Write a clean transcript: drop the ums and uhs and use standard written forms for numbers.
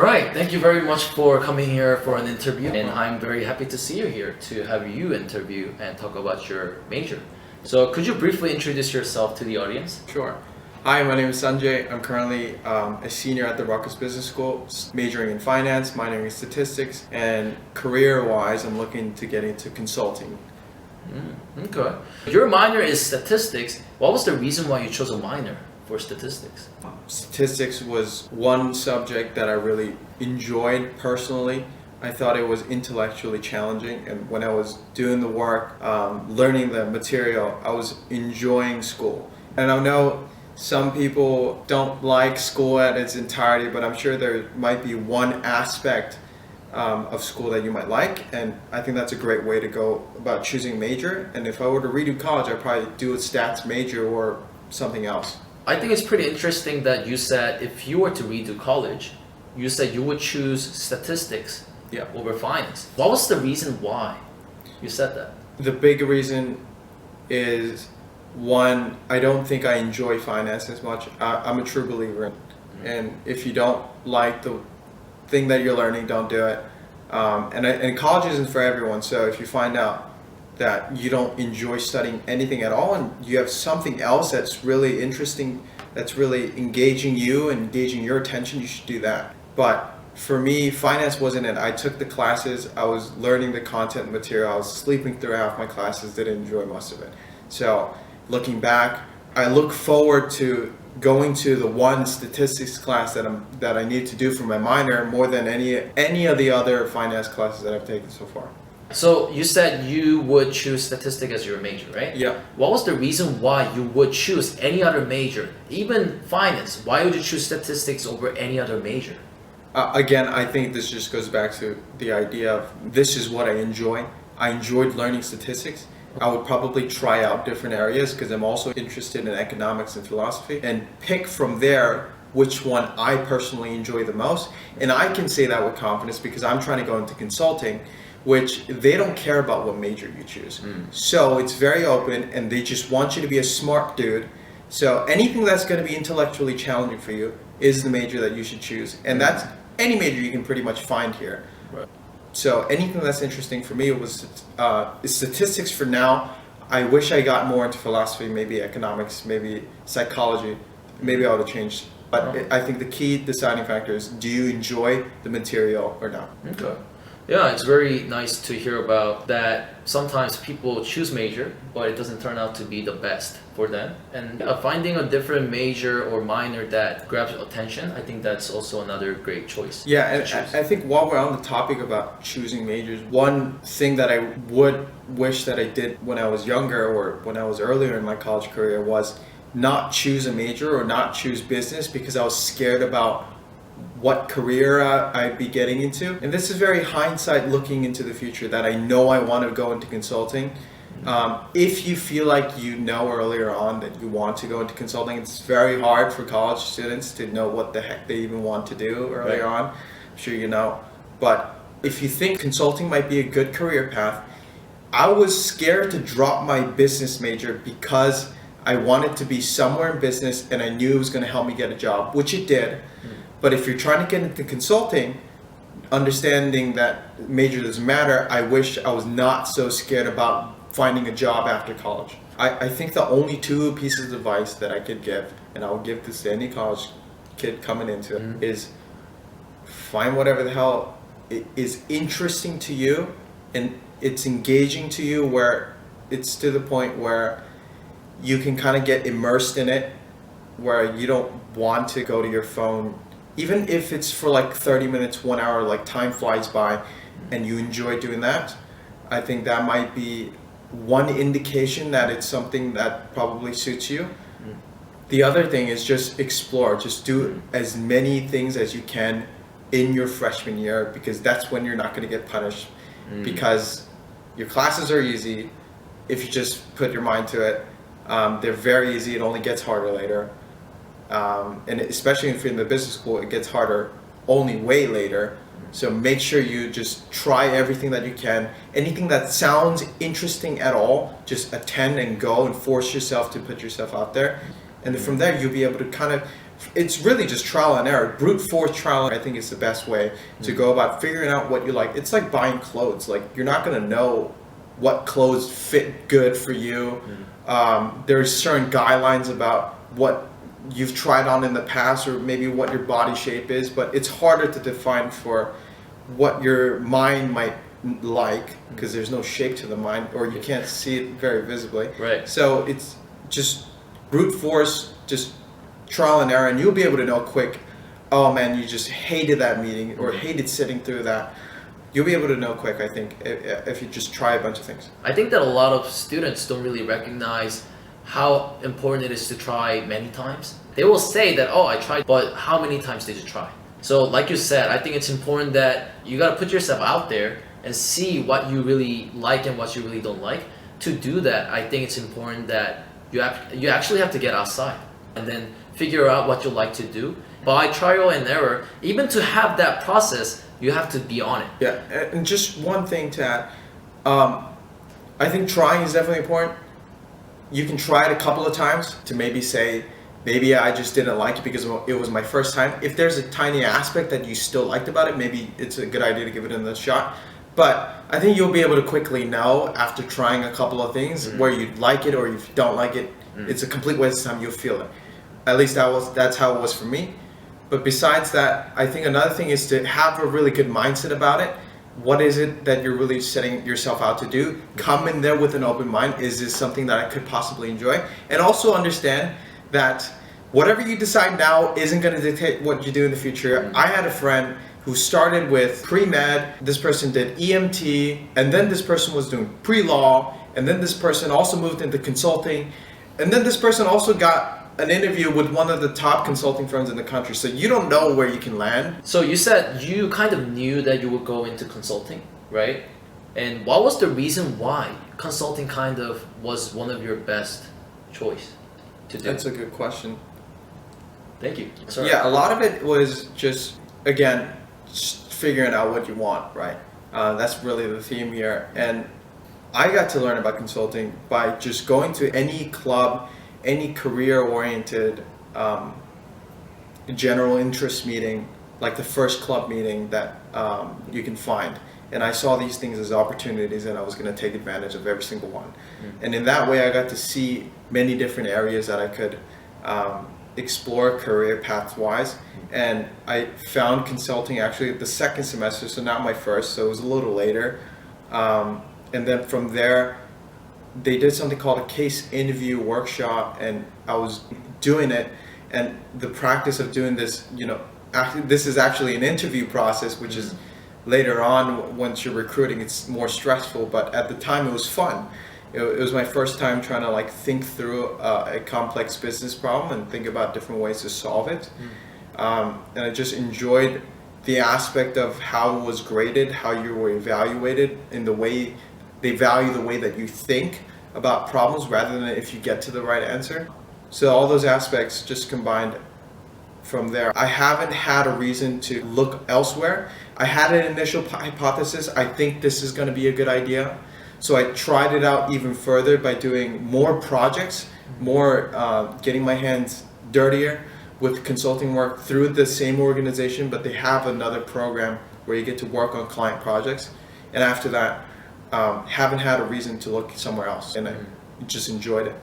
right, thank you very much for coming here for an interview, and I'm very happy to see you here to have you interview and talk about your major. So could you briefly introduce yourself to the audience? Sure. Hi, my name is Sanjay. I'm currently a senior at the Rutgers Business School, majoring in finance, minoring in statistics, and career-wise, I'm looking to get into consulting. Okay. Your minor is statistics. What was the reason why you chose a minor for statistics? Statistics was one subject that I really enjoyed personally. I thought it was intellectually challenging, and when I was doing the work, learning the material, I was enjoying school. And I know some people don't like school at its entirety, but I'm sure there might be one aspect of school that you might like, and I think that's a great way to go about choosing a major. And if I were to redo college, I'd probably do a stats major or something else. I think it's pretty interesting that you said if you were to redo college, you said you would choose statistics over finance. What was the reason why you said that? The big reason is, one, I don't think I enjoy finance as much. I'm a true believer in it. And if you don't like the thing that you're learning, don't do it. And college isn't for everyone, so if you find out that you don't enjoy studying anything at all and you have something else that's really interesting, that's really engaging you and engaging your attention, you should do that. But for me, finance wasn't it. I took the classes, I was learning the content material, I was sleeping through half my classes, didn't enjoy most of it. So looking back, I look forward to going to the one statistics class that I need to do for my minor more than any of the other finance classes that I've taken so far. So you said you would choose statistics as your major, right? Yeah. What was the reason why you would choose any other major, even finance? Why would you choose statistics over any other major? Again, I think this just goes back to the idea of this is what I enjoy. I enjoyed learning statistics. I would probably try out different areas because I'm also interested in economics and philosophy, and pick from there which one I personally enjoy the most. And I can say that with confidence because I'm trying to go into consulting, which they don't care about what major you choose. So it's very open and they just want you to be a smart dude. So anything that's going to be intellectually challenging for you is the major that you should choose. And that's any major you can pretty much find here. Right. So anything that's interesting for me was statistics for now. I wish I got more into philosophy, maybe economics, maybe psychology. Maybe I would have changed. But I think the key deciding factor is, do you enjoy the material or not? Okay. Yeah, it's very nice to hear about that. Sometimes people choose major, but it doesn't turn out to be the best for them. And finding a different major or minor that grabs your attention, I think that's also another great choice. Yeah, and I think while we're on the topic about choosing majors, one thing that I would wish that I did when I was younger or when I was earlier in my college career was not choose a major or not choose business because I was scared about what career I'd be getting into. And this is very hindsight looking into the future that I know I want to go into consulting. If you feel like you know earlier on that you want to go into consulting, it's very hard for college students to know what the heck they even want to do earlier on. I'm sure you know. But if you think consulting might be a good career path, I was scared to drop my business major because I wanted to be somewhere in business and I knew it was going to help me get a job, which it did. But if you're trying to get into consulting, understanding that major doesn't matter, I wish I was not so scared about finding a job after college. I think the only two pieces of advice that I could give, and I would give this to any college kid coming into it, is find whatever the hell is interesting to you and it's engaging to you, where it's to the point where you can kind of get immersed in it, where you don't want to go to your phone. Even if it's for like 30 minutes, 1 hour, like time flies by and you enjoy doing that, I think that might be one indication that it's something that probably suits you. The other thing is just explore, just do as many things as you can in your freshman year, because that's when you're not going to get punished, because your classes are easy if you just put your mind to it. They're very easy, it only gets harder later. And especially if you're in the business school, it gets harder only way later. So make sure you just try everything that you can. Anything that sounds interesting at all, just attend and go and force yourself to put yourself out there. And then from there, you'll be able to kind of it's really just trial and error. Brute force trial, I think, is the best way to go about figuring out what you like. It's like buying clothes. Like, you're not going to know what clothes fit good for you. There's certain guidelines about what you've tried on in the past, or maybe what your body shape is, but it's harder to define for what your mind might like, because there's no shape to the mind, or you can't see it very visibly. Right. So it's just brute force, just trial and error, and you'll be able to know quick, oh man, you just hated that meeting or hated sitting through that. You'll be able to know quick, I think, if you just try a bunch of things. I think that a lot of students don't really recognize how important it is to try many times. They will say that, oh, I tried, but how many times did you try? So like you said, I think it's important that you got to put yourself out there and see what you really like and what you really don't like. To do that, I think it's important that you actually have to get outside and then figure out what you like to do. By trial and error, even to have that process, you have to be on it. Yeah, and just one thing to add, I think trying is definitely important. You can try it a couple of times to maybe say, maybe I just didn't like it because it was my first time. If there's a tiny aspect that you still liked about it, maybe it's a good idea to give it another shot. But I think you'll be able to quickly know after trying a couple of things where you like it or if you don't like it. It's a complete waste of time. You'll feel it. At least that's how it was for me. But besides that, I think another thing is to have a really good mindset about it. What is it that you're really setting yourself out to do? Come in there with an open mind. Is this something that I could possibly enjoy? And also understand that whatever you decide now isn't going to dictate what you do in the future. I had a friend who started with pre-med, this person did EMT, and then this person was doing pre-law, and then this person also moved into consulting, and then this person also got an interview with one of the top consulting firms in the country. So you don't know where you can land. So you said you kind of knew that you would go into consulting, right? And what was the reason why consulting kind of was one of your best choice to do? That's a good question. Thank you. Sorry. Yeah, a lot of it was just, again, just figuring out what you want, right? That's really the theme here. And I got to learn about consulting by just going to any club, any career-oriented general interest meeting, like the first club meeting that you can find. And I saw these things as opportunities, and I was going to take advantage of every single one. And in that way, I got to see many different areas that I could explore career path-wise. And I found consulting actually the second semester, so not my first, so it was a little later. And then from there, they did something called a case interview workshop, and I was doing it. And the practice of doing this, actually, this is actually an interview process, which is later on, once you're recruiting, it's more stressful. But at the time, it was fun. It was my first time trying to think through a complex business problem and think about different ways to solve it. And I just enjoyed the aspect of how it was graded, how you were evaluated, in the way they value the way that you think about problems rather than if you get to the right answer. So all those aspects just combined from there. I haven't had a reason to look elsewhere. I had an initial hypothesis. I think this is going to be a good idea. So I tried it out even further by doing more projects, more getting my hands dirtier with consulting work through the same organization, but they have another program where you get to work on client projects. And after that, haven't had a reason to look somewhere else, and I just enjoyed it.